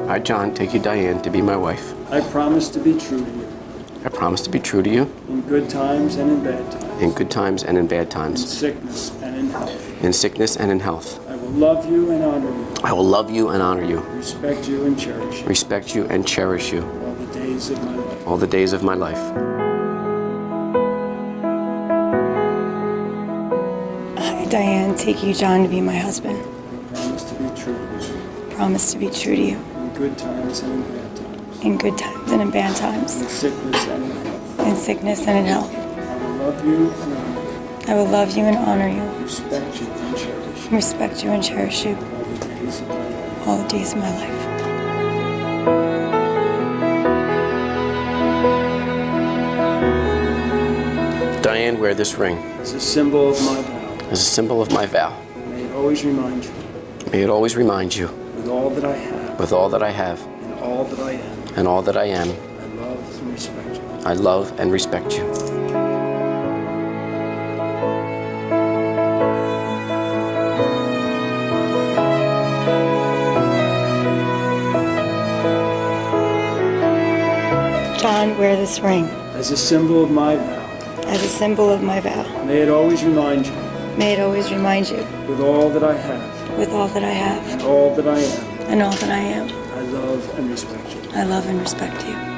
I, John, take you, Diane, to be my wife. I promise to be true to you. I promise to be true to you. In good times and in bad times. In good times and in bad In times. sickness and in health. In sickness and in health. I will love you and honor you. I will love you and honor you. Respect you and cherish you. Respect you and cherish you. All the days of my life. All the days of my life. I, Diane, take you, John, to be my husband. I promise to be true to you. Promise to be true to you. In good times and in bad times. In good times and in bad times. In sickness and in health. In sickness and in health. I will love you and honor you. I will love you and honor you. Respect you and cherish you. Respect you and cherish you. All the days of my life. All the days of my life. Diane, wear this ring As a symbol of my vow. as a symbol of my vow. May it always remind you. May it always remind you, With all that I have. with all that I have And all that I am. and all that I am, I love and respect you. I love and respect you. John, wear this ring As a symbol of my vow. as a symbol of my vow. May it always remind you. May it always remind you, With all that I have. with all that I have And all that I am. and all that I am, I love and respect you. I love and respect you.